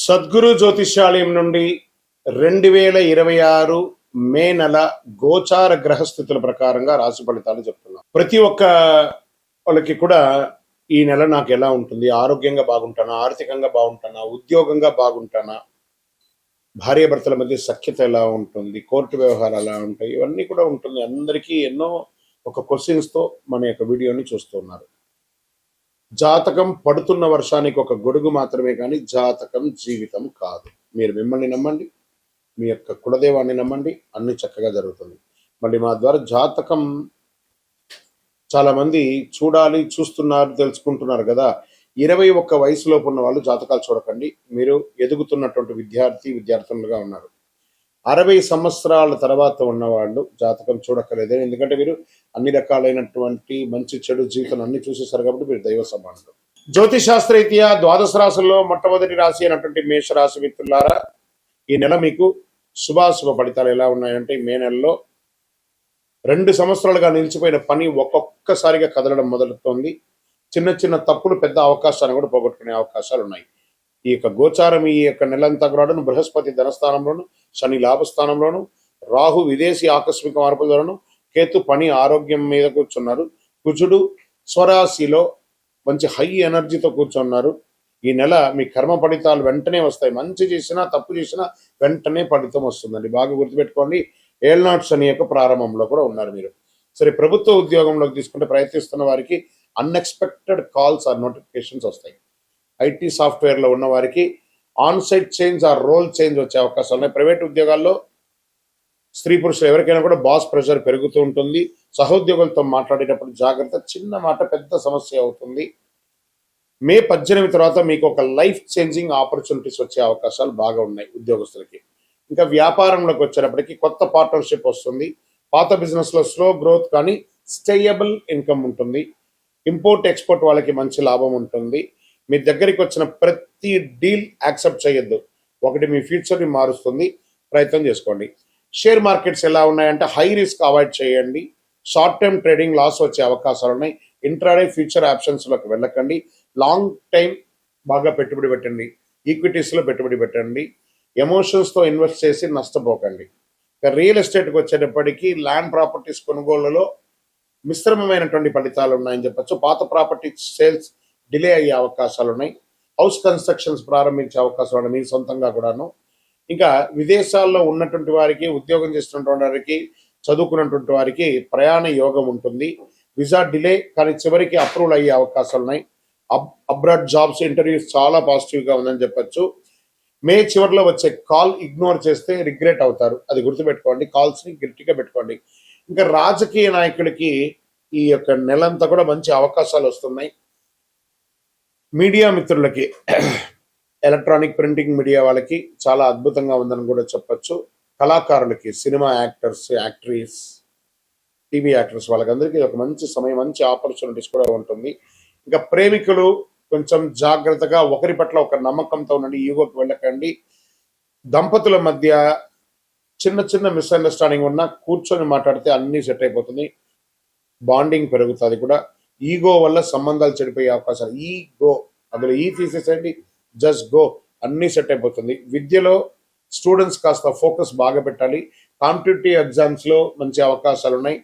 సద్గురు జ్యోతిష్యాలయం నుండి 2026 మే నెల గోచార గ్రహస్థితుల ప్రకారంగా రాశి ఫలితాలు చెప్తున్నాం. ప్రతి ఒక్క వాళ్ళకి కూడా ఈ నెల నాకు ఎలా ఉంటుంది, ఆరోగ్యంగా బాగుంటానా, ఆర్థికంగా బాగుంటానా, ఉద్యోగంగా బాగుంటానా, భార్యాభర్తల మధ్య సఖ్యత ఎలా ఉంటుంది, కోర్టు వ్యవహారాలు ఎలా ఉంటాయి, ఇవన్నీ కూడా ఉంటుంది. అందరికీ ఎన్నో ఒక క్వశ్చన్స్తో మన యొక్క వీడియోని చూస్తున్నారు. జాతకం పడుతున్న వర్షానికి ఒక గొడుగు మాత్రమే కానీ జాతకం జీవితం కాదు. మీరు మిమ్మల్ని నమ్మండి, మీ యొక్క కులదేవాన్ని నమ్మండి, అన్ని చక్కగా జరుగుతుంది. మళ్ళీ మా ద్వారా జాతకం చాలా మంది చూడాలి, చూస్తున్నారు, తెలుసుకుంటున్నారు కదా. 21 వయసులోపు ఉన్న వాళ్ళు జాతకాలు చూడకండి. మీరు ఎదుగుతున్నటువంటి విద్యార్థులుగా ఉన్నారు. 60 సంవత్సరాల తర్వాత ఉన్నవాళ్ళు జాతకం చూడక్కర్లేదు. ఎందుకంటే మీరు అన్ని రకాలైనటువంటి మంచి చెడు జీవితం అన్ని చూసేశారు కాబట్టి మీరు దైవ సమానులు. జ్యోతిశాస్త్రరీత్యా ద్వాదశ రాశుల్లో మొట్టమొదటి రాశి అయినటువంటి మేషరాశి మిత్రులారా, ఈ నెల మీకు శుభాశుభ ఫలితాలు ఎలా ఉన్నాయంటే, మే నెలలో 2 సంవత్సరాలుగా నిలిచిపోయిన పని ఒక్కొక్కసారిగా కదలడం మొదలుతోంది. చిన్న చిన్న తప్పులు పెద్ద అవకాశాన్ని కూడా పోగొట్టుకునే అవకాశాలు ఉన్నాయి. ఈ యొక్క గోచారం ఈ యొక్క నెలంతా కూడా బృహస్పతి ధనస్థానంలోను, శని లాభస్థానంలోను, రాహు విదేశీ ఆకస్మిక మార్పులను, కేతు పని ఆరోగ్యం మీద కూర్చున్నారు, కుజుడు స్వరాశిలో మంచి హై ఎనర్జీతో కూర్చున్నారు. ఈ నెల మీ కర్మ ఫలితాలు వెంటనే వస్తాయి. మంచి చేసినా తప్పు చేసినా వెంటనే ఫలితం వస్తుందండి. బాగా గుర్తుపెట్టుకోండి. ఏళ్నాడు శని యొక్క ప్రారంభంలో కూడా ఉన్నారు మీరు. సరే, ప్రభుత్వ ఉద్యోగంలోకి తీసుకుంటే ప్రయత్నిస్తున్న వారికి అన్ఎక్స్పెక్టెడ్ కాల్స్ ఆర్ నోటిఫికేషన్స్ వస్తాయి. ఐటీ సాఫ్ట్వేర్లో ఉన్న వారికి on site change or role change వచ్చే అవకాశాలు ఉన్నాయి. ప్రైవేట్ ఉద్యోగాల్లో స్త్రీ పురుషులు ఎవరికైనా కూడా బాస్ ప్రెషర్ పెరుగుతూ ఉంటుంది. సహోద్యోగులతో మాట్లాడేటప్పుడు జాగ్రత్త. చిన్న మాట పెద్ద సమస్య అవుతుంది. మే 18 తర్వాత మీకు ఒక లైఫ్ చేంజింగ్ ఆపర్చునిటీస్ వచ్చే అవకాశాలు బాగా ఉన్నాయి ఉద్యోగస్తులకి. ఇంకా వ్యాపారంలోకి వచ్చేటప్పటికి కొత్త పార్ట్నర్షిప్ వస్తుంది. పాత బిజినెస్లో స్లో గ్రోత్ కానీ స్టేయబుల్ ఇన్కమ్ ఉంటుంది. ఇంపోర్ట్ ఎక్స్పోర్ట్ వాళ్ళకి మంచి లాభం ఉంటుంది. మీ దగ్గరికి వచ్చిన ప్రతి డీల్ యాక్సెప్ట్ చేయొద్దు. ఒకటి మీ ఫ్యూచర్ని మారుస్తుంది. ప్రయత్నం చేసుకోండి. షేర్ మార్కెట్స్ ఎలా ఉన్నాయంటే హై రిస్క్ అవాయిడ్ చేయండి. షార్ట్ టర్మ్ ట్రేడింగ్ లాస్ వచ్చే అవకాశాలు ఉన్నాయి. ఇంట్రాడే ఫ్యూచర్ ఆప్షన్స్లోకి వెళ్ళకండి. లాంగ్ టైం బాగా పెట్టుబడి పెట్టండి. ఈక్విటీస్లో పెట్టుబడి పెట్టండి. ఎమోషన్స్తో ఇన్వెస్ట్ చేసి నష్టపోకండి. ఇక రియల్ ఎస్టేట్కి వచ్చేటప్పటికి ల్యాండ్ ప్రాపర్టీస్ కొనుగోళ్లలో మిశ్రమమైనటువంటి ఫలితాలు ఉన్నాయని చెప్పచ్చు. పాత ప్రాపర్టీ సేల్స్ డిలే అయ్యే అవకాశాలు ఉన్నాయి. హౌస్ కన్స్ట్రక్షన్స్ ప్రారంభించే అవకాశాలు ఉన్నాయి మీ సొంతంగా కూడాను. ఇంకా విదేశాల్లో ఉన్నటువంటి వారికి, ఉద్యోగం చేస్తున్నటువంటి వారికి, చదువుకున్నటువంటి వారికి ప్రయాణ యోగం ఉంటుంది. వీసా డిలే కానీ చివరికి అప్రూవల్ అయ్యే అవకాశాలు ఉన్నాయి. అబ్రాడ్ జాబ్స్ ఇంటర్వ్యూస్ చాలా పాజిటివ్గా ఉందని చెప్పచ్చు. మే చివరిలో వచ్చే కాల్ ఇగ్నోర్ చేస్తే రిగ్రెట్ అవుతారు. అది గుర్తుపెట్టుకోండి. కాల్స్ని గట్టిగా పెట్టుకోండి. ఇంకా రాజకీయ నాయకులకి ఈ యొక్క నెలంతా కూడా మంచి అవకాశాలు వస్తున్నాయి. మీడియా మిత్రులకి, ఎలక్ట్రానిక్ ప్రింటింగ్ మీడియా వాళ్ళకి చాలా అద్భుతంగా ఉందని కూడా చెప్పచ్చు. కళాకారులకి, సినిమా యాక్టర్స్, యాక్ట్రీస్, టీవీ యాక్టర్స్ వాళ్ళకందరికీ ఒక మంచి సమయం, మంచి ఆపర్చునిటీస్ కూడా ఉంటుంది. ఇంకా ప్రేమికులు కొంచెం జాగ్రత్తగా ఒకరి పట్ల ఒక నమ్మకంతో ఉండండి. ఈగోకి వెళ్ళకండి. దంపతుల మధ్య చిన్న చిన్న మిస్అండర్స్టాండింగ్ ఉన్నా కూర్చొని మాట్లాడితే అన్నీ సెట్ అయిపోతుంది. బాండింగ్ పెరుగుతుంది కూడా. ఈగో వల్ల సంబంధాలు చెడిపోయే అవకాశాలు. ఈగో అందులో తీసేసేయండి, జస్ట్ గో, అన్నీ సెట్ అయిపోతుంది. విద్యలో స్టూడెంట్స్ కాస్త ఫోకస్ బాగా పెట్టాలి. కాంపిటేటివ్ ఎగ్జామ్స్లో మంచి అవకాశాలు ఉన్నాయి.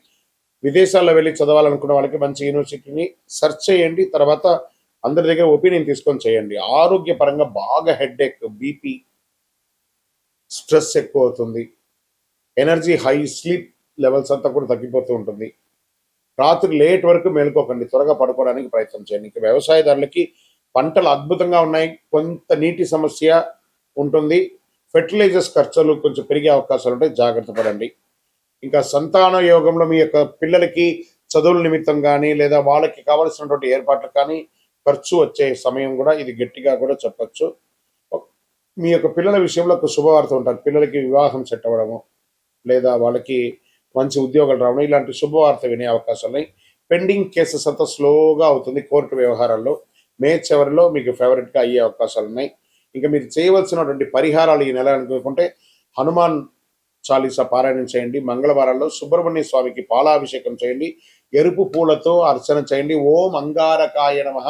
విదేశాల్లో వెళ్ళి చదవాలనుకున్న వాళ్ళకి మంచి యూనివర్సిటీని సెర్చ్ చేయండి. తర్వాత అందరి దగ్గర ఒపీనియన్ తీసుకొని చేయండి. ఆరోగ్యపరంగా బాగా హెడ్ఏక్, బీపీ, స్ట్రెస్ ఎక్కువ అవుతుంది. ఎనర్జీ హై, స్లీప్ లెవెల్స్ అంతా కూడా తగ్గిపోతూ ఉంటుంది. రాత్రి లేట్ వరకు మేలుకోకండి. త్వరగా పడుకోవడానికి ప్రయత్నం చేయండి. ఇంకా వ్యవసాయదారులకి పంటలు అద్భుతంగా ఉన్నాయి. కొంత నీటి సమస్య ఉంటుంది. ఫెర్టిలైజర్స్ ఖర్చులు కొంచెం పెరిగే అవకాశాలు ఉంటాయి. జాగ్రత్త పడండి. ఇంకా సంతాన యోగంలో మీ యొక్క పిల్లలకి చదువుల నిమిత్తం కానీ లేదా వాళ్ళకి కావాల్సినటువంటి ఏర్పాట్లు కానీ ఖర్చు వచ్చే సమయం కూడా ఇది గట్టిగా కూడా చెప్పచ్చు. మీ యొక్క పిల్లల విషయంలో ఒక శుభవార్త ఉంటారు. పిల్లలకి వివాహం సెట్ అవ్వడము లేదా వాళ్ళకి మంచి ఉద్యోగాలు రావడం, ఇలాంటి శుభవార్త వినే అవకాశాలు ఉన్నాయి. పెండింగ్ కేసెస్ అంతా స్లోగా అవుతుంది. కోర్టు వ్యవహారాల్లో మే చివరిలో మీకు ఫేవరెట్గా అయ్యే అవకాశాలు ఉన్నాయి. ఇంకా మీరు చేయవలసినటువంటి పరిహారాలు ఈ నెల అనుకుంటే హనుమాన్ చాలీసా పారాయణం చేయండి. మంగళవారాల్లో సుబ్రహ్మణ్య స్వామికి పాలాభిషేకం చేయండి. ఎరుపు పూలతో అర్చన చేయండి. ఓం అంగారకాయ నమః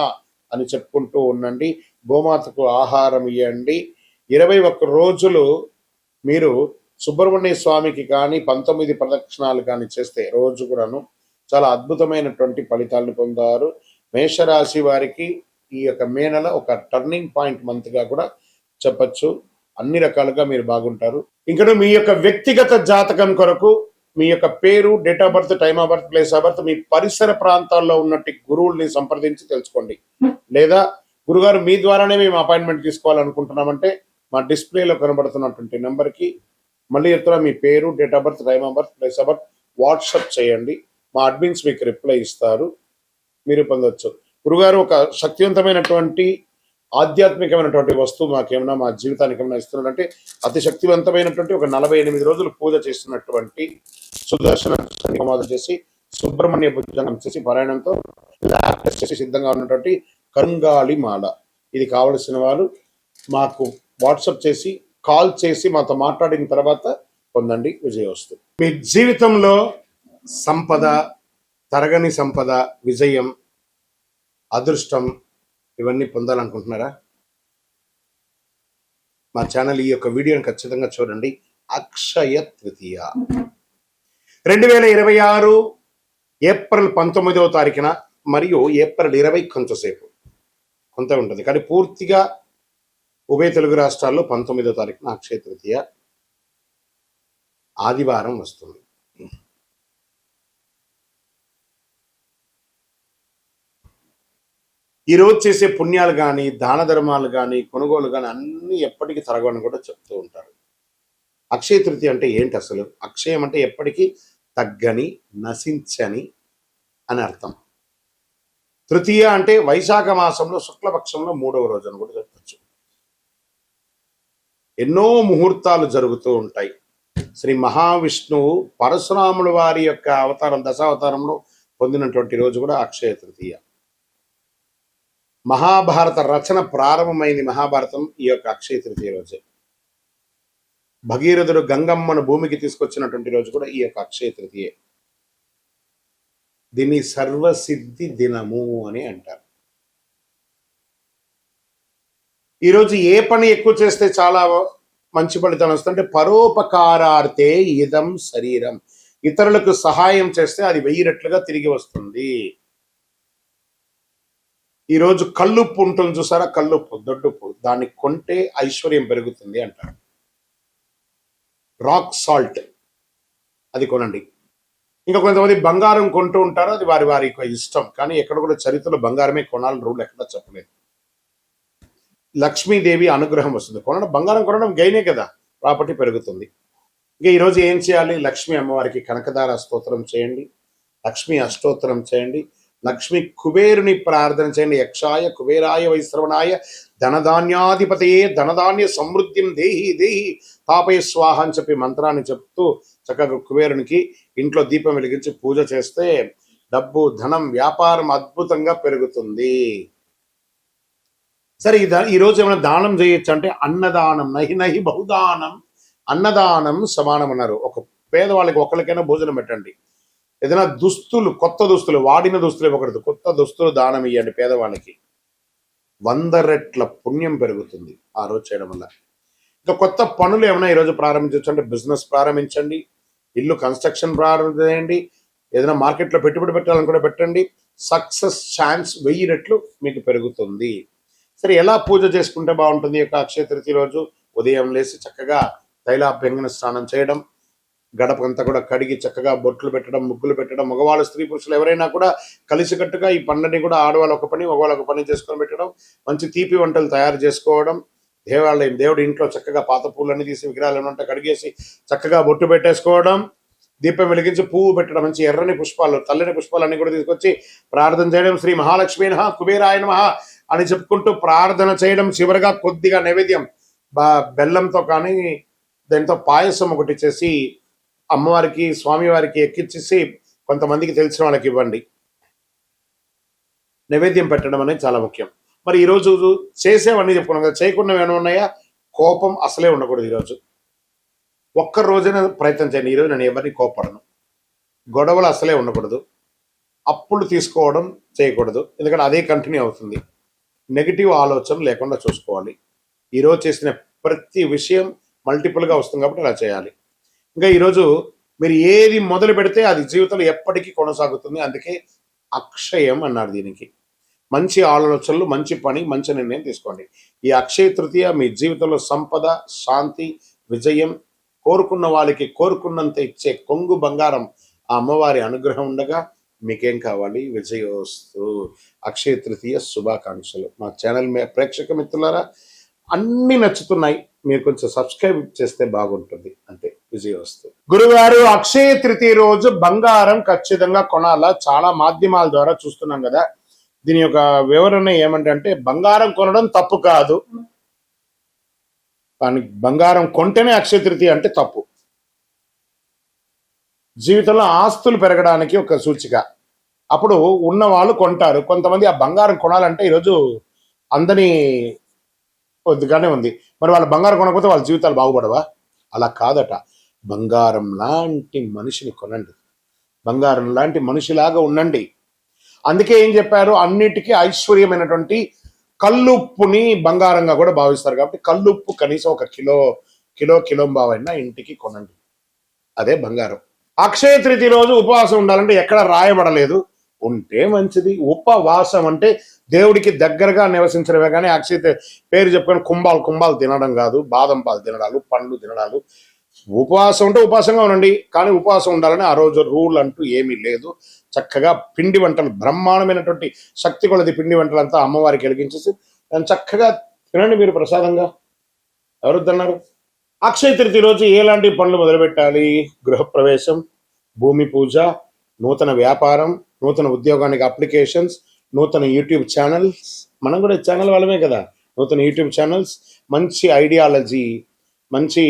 అని చెప్పుకుంటూ ఉండండి. గోమాతకు ఆహారం ఇవ్వండి. 21 రోజులు మీరు సుబ్రహ్మణ్య స్వామికి కానీ 19 ప్రదక్షిణాలు కానీ చేస్తే రోజు కూడాను చాలా అద్భుతమైనటువంటి ఫలితాలను పొందారు. మేషరాశి వారికి ఈ యొక్క మే నెల ఒక టర్నింగ్ పాయింట్ మంత్ గా కూడా చెప్పచ్చు. అన్ని రకాలుగా మీరు బాగుంటారు. ఇంకా మీ యొక్క వ్యక్తిగత జాతకం కొరకు మీ యొక్క పేరు, date of birth, time of birth, place of birth, మీ పరిసర ప్రాంతాల్లో ఉన్నట్టు గురువుల్ని సంప్రదించి తెలుసుకోండి. లేదా గురుగారు మీ ద్వారానే మేము అపాయింట్మెంట్ తీసుకోవాలనుకుంటున్నామంటే మా డిస్ప్లేలో కనబడుతున్నటువంటి నెంబర్కి మళ్ళీ చెప్తున్నా, మీ పేరు, date of birth, time of birth, place of birth WhatsApp చేయండి. మా అడ్మిన్స్ మీకు రిప్లై ఇస్తారు, మీరు పొందవచ్చు. గురుగారు ఒక శక్తివంతమైనటువంటి ఆధ్యాత్మికమైనటువంటి వస్తువు మాకేమైనా మా జీవితానికి ఏమైనా ఇస్తున్నారంటే అతి శక్తివంతమైనటువంటి ఒక 48 రోజులు పూజ చేస్తున్నటువంటి సుదర్శన హోమాలు చేసి సుబ్రహ్మణ్య భుజంగం చేసి పారాయణంతో చేసి సిద్ధంగా ఉన్నటువంటి కరుంగాళి మాల. ఇది కావలసిన వారు మాకు వాట్సాప్ చేసి కాల్ చేసి మాతో మాట్లాడిన తర్వాత పొందండి విజయవస్తు. మీ జీవితంలో సంపద, తరగని సంపద, విజయం, అదృష్టం ఇవన్నీ పొందాలనుకుంటున్నారా? మా ఛానల్ ఈ యొక్క వీడియోని ఖచ్చితంగా చూడండి. అక్షయ తృతీయ 2026 ఏప్రిల్ 19వ తారీఖున మరియు ఏప్రిల్ 20 కొంతసేపు కొంత ఉంటుంది, కానీ పూర్తిగా ఉభయ తెలుగు రాష్ట్రాల్లో 19వ తారీఖున అక్షయ తృతీయ ఆదివారం వస్తుంది. ఈ రోజు చేసే పుణ్యాలు కానీ, దాన ధర్మాలు కానీ, కొనుగోలు కానీ అన్ని ఎప్పటికీ తరగని కూడా చెప్తూ ఉంటారు. అక్షయ తృతీయ అంటే ఏంటి అసలు? అక్షయం అంటే ఎప్పటికీ తగ్గని, నశించని అని అర్థం. తృతీయ అంటే వైశాఖ మాసంలో శుక్లపక్షంలో 3వ రోజు అని కూడా చెప్పచ్చు. ఎన్నో ముహూర్తాలు జరుగుతూ ఉంటాయి. శ్రీ మహావిష్ణువు పరశురాముల వారి యొక్క అవతారం, దశావతారంలో పొందినటువంటి రోజు కూడా అక్షయ తృతీయ. మహాభారత రచన ప్రారంభమైంది, మహాభారతం ఈ యొక్క అక్షయ తృతీయ రోజే. భగీరథుడు గంగమ్మను భూమికి తీసుకొచ్చినటువంటి రోజు కూడా ఈ యొక్క అక్షయ తృతీయ. దీన్ని సర్వసిద్ధి దినము అని అంటారు. ఈరోజు ఏ పని ఎక్కువ చేస్తే చాలా మంచి ఫలితం వస్తుందంటే పరోపకారార్థే ఇదం శరీరం. ఇతరులకు సహాయం చేస్తే అది 1000 రెట్లుగా తిరిగి వస్తుంది. ఈరోజు కల్లుప్పు ఉంటుంది చూసారా, కల్లుప్పు, దొడ్డుప్పు, దాన్ని కొంటే ఐశ్వర్యం పెరుగుతుంది అంటారు. రాక్ సాల్ట్ అది కొనండి. ఇంకా కొంతమంది బంగారం కొంటూ ఉంటారు, అది వారి వారి ఇష్టం, కానీ ఎక్కడ కూడా చరిత్రలో బంగారమే కొనాలని రూల్ ఎక్కడ చెప్పలేదు. లక్ష్మీదేవి అనుగ్రహం వస్తుంది. బంగారం కొనడం గైనే కదా, ప్రాపర్టీ పెరుగుతుంది. ఇంకా ఈరోజు ఏం చేయాలి? లక్ష్మీ అమ్మవారికి కనకదార స్తోత్రం చేయండి, లక్ష్మీ అష్టోత్తరం చేయండి, లక్ష్మి కుబేరుని ప్రార్థన చేయండి. యక్షాయ కుబేరాయ వైశ్రవణాయ ధనధాన్యాధిపతయే ధనధాన్య సమృద్ధిం దేహి దేహి తాపయ స్వాహ అని చెప్పి మంత్రాన్ని చెప్తూ చక్కగా కుబేరునికి ఇంట్లో దీపం వెలిగించి పూజ చేస్తే డబ్బు, ధనం, వ్యాపారం అద్భుతంగా పెరుగుతుంది. సరే, ఈరోజు ఏమైనా దానం చేయొచ్చు అంటే అన్నదానం, నహి నహి బహుదానం, అన్నదానం సమానం అన్నారు. ఒక పేదవాళ్ళకి ఒకరికైనా భోజనం పెట్టండి. ఏదైనా దుస్తులు, కొత్త దుస్తులు, వాడిన దుస్తులు ఇవ్వకూడదు, కొత్త దుస్తులు దానం ఇవ్వండి పేదవాళ్ళకి. 100 రెట్ల పుణ్యం పెరుగుతుంది ఆ రోజు చేయడం వల్ల. ఇంకా కొత్త పనులు ఏమైనా ఈరోజు ప్రారంభించవచ్చు అంటే బిజినెస్ ప్రారంభించండి, ఇల్లు కన్స్ట్రక్షన్ ప్రారంభించండి, ఏదైనా మార్కెట్లో పెట్టుబడి పెట్టాలని కూడా పెట్టండి. సక్సెస్ ఛాన్స్ 1000 రెట్లు మీకు పెరుగుతుంది. సరే, ఎలా పూజ చేసుకుంటే బాగుంటుంది? యొక్క అక్షయ తృతీయ రోజు ఉదయం లేచి చక్కగా తైలాభ్యంగన స్నానం చేయడం, గడపంతా కూడా కడిగి చక్కగా బొట్లు పెట్టడం, ముగ్గులు పెట్టడం, మగవాళ్ళు, స్త్రీ పురుషులు ఎవరైనా కూడా కలిసికట్టుగా ఈ పనులని కూడా ఆడవాళ్ళు ఒక పని, మగవాళ్ళు ఒక పని చేసుకొని పెట్టడం, మంచి తీపి వంటలు తయారు చేసుకోవడం, దేవాలయం దేవుడి ఇంట్లో చక్కగా పాత పూలన్నీ తీసి విగ్రహాలు ఏమంటే కడిగేసి చక్కగా బొట్టు పెట్టేసుకోవడం, దీపం వెలిగించి పువ్వు పెట్టడం, మంచి ఎర్రని పుష్పాలు, తెల్లని పుష్పాలు అన్ని కూడా తీసుకొచ్చి ప్రార్థన చేయడం, శ్రీ మహాలక్ష్మీ నమః కుబేరాయ నమః అని చెప్పుకుంటూ ప్రార్థన చేయడం. చివరిగా కొద్దిగా నైవేద్యం బెల్లంతో కానీ దాంతో పాయసం ఒకటి చేసి అమ్మవారికి, స్వామివారికి ఎక్కించేసి కొంతమందికి తెలిసిన వాళ్ళకి ఇవ్వండి. నైవేద్యం పెట్టడం అనేది చాలా ముఖ్యం. మరి ఈరోజు చేసేవన్నీ చెప్పుకున్నాం కదా, చేయకుండా ఏమైనా ఉన్నాయా? కోపం అసలే ఉండకూడదు. ఈరోజు ఒక్క రోజైనా ప్రయత్నం చేయండి. ఈరోజు నేను ఎవరిని కోపడను, గొడవలు అసలే ఉండకూడదు, అప్పులు తీసుకోవడం చేయకూడదు, ఎందుకంటే అదే కంటిన్యూ అవుతుంది. నెగిటివ్ ఆలోచన లేకుండా చూసుకోవాలి. ఈరోజు చేసిన ప్రతి విషయం మల్టిపుల్గా వస్తుంది కాబట్టి అలా చేయాలి. ఇంకా ఈరోజు మీరు ఏది మొదలు పెడితే అది జీవితంలో ఎప్పటికీ కొనసాగుతుంది. అందుకే అక్షయం అన్నారు దీనికి. మంచి ఆలోచనలు, మంచి పని, మంచి నిర్ణయం తీసుకోండి. ఈ అక్షయ తృతీయ మీ జీవితంలో సంపద, శాంతి, విజయం, కోరుకున్న వాళ్ళకి కోరుకున్నంత ఇచ్చే కొంగు బంగారం ఆ అమ్మవారి అనుగ్రహం ఉండగా మీకేం కావాలి? విజయోస్తు. అక్షయ తృతీయ శుభాకాంక్షలు. మా ఛానల్ ప్రేక్షక మిత్రులారా, అన్ని నచ్చుతున్నాయి, మీరు కొంచెం సబ్స్క్రైబ్ చేస్తే బాగుంటుంది. అంతే. విజయోస్తు. గురుగారు, అక్షయ తృతీయ రోజు బంగారం ఖచ్చితంగా కొనాలా? చాలా మాధ్యమాల ద్వారా చూస్తున్నాం కదా. దీని యొక్క వివరణ ఏమంటే బంగారం కొనడం తప్పు కాదు, కానీ బంగారం కొంటేనే అక్షయ తృతీయ అంటే తప్పు. జీవితంలో ఆస్తులు పెరగడానికి ఒక సూచిక. అప్పుడు ఉన్న వాళ్ళు కొంటారు. కొంతమంది ఆ బంగారం కొనాలంటే ఈరోజు అందని కొద్దిగానే ఉంది. మరి వాళ్ళ బంగారం కొనకపోతే వాళ్ళ జీవితాలు బాగుపడవా? అలా కాదట. బంగారం లాంటి మనిషిని కొనండి, బంగారం లాంటి మనిషిలాగా ఉండండి. అందుకే ఏం చెప్పారు? అన్నిటికీ ఐశ్వర్యమైనటువంటి కల్లుప్పుని బంగారంగా కూడా భావిస్తారు. కాబట్టి కల్లుప్పు కనీసం ఒక కిలో బావైనా ఇంటికి కొనండి. అదే బంగారం. అక్షయ తృతీయ రోజు ఉపవాసం ఉండాలంటే ఎక్కడ రాయబడలేదు, ఉంటే మంచిది. ఉపవాసం అంటే దేవుడికి దగ్గరగా నివసించడమే, కానీ అక్షయ పేరు చెప్పుకొని కుంభాలు తినడం కాదు, బాదం పాలు తినడాలు, పండ్లు తినడాలు. ఉపవాసం ఉంటే ఉపవాసంగా ఉండండి, కానీ ఉపవాసం ఉండాలని ఆ రోజు రూల్ అంటూ ఏమీ లేదు. చక్కగా పిండి వంటలు, బ్రహ్మాండమైనటువంటి శక్తి కొలది పిండి వంటలంతా అమ్మవారికి వెలిగించేసి దాన్ని చక్కగా తినండి మీరు ప్రసాదంగా. ఎవరొద్దన్నారు? అక్షయ తృతీయ రోజు ఎలాంటి పనులు మొదలుపెట్టాలి? గృహప్రవేశం, భూమి పూజ, నూతన వ్యాపారం, నూతన ఉద్యోగానికి అప్లికేషన్స్, నూతన యూట్యూబ్ ఛానల్స్. మనం కూడా ఛానల్ వాళ్ళమే కదా. నూతన యూట్యూబ్ ఛానల్స్, మంచి ఐడియాలజీ, మంచి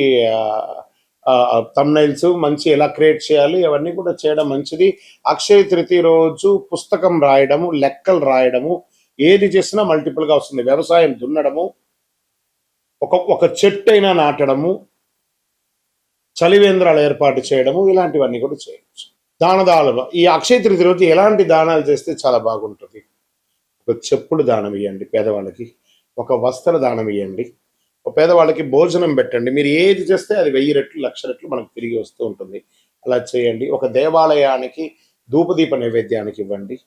థంబ్నైల్స్, మంచి ఎలా క్రియేట్ చేయాలి అవన్నీ కూడా చేయడం మంచిది. అక్షయ తృతీయ రోజు పుస్తకం రాయడము, లెక్కలు రాయడము, ఏది చేసినా మల్టిపుల్గా వస్తుంది. వ్యవసాయం దున్నడము, ఒక చెట్టు అయినా నాటడము, చలివేంద్రాలు ఏర్పాటు చేయడము, ఇలాంటివన్నీ కూడా చేయవచ్చు. దానాలు ఈ అక్షయ తృతీయ రోజు ఎలాంటి దానాలు చేస్తే చాలా బాగుంటుంది? ఒక చెప్పులు దానం ఇవ్వండి పేదవాళ్ళకి, ఒక వస్త్ర దానం ఇవ్వండి, ఒక పేదవాళ్ళకి భోజనం పెట్టండి. మీరు ఏది చేస్తే అది 1000 రెట్లు 1,00,000 రెట్లు మనకు తిరిగి వస్తూ ఉంటుంది. అలా చేయండి. ఒక దేవాలయానికి ధూపదీప నైవేద్యానికి ఇవ్వండి.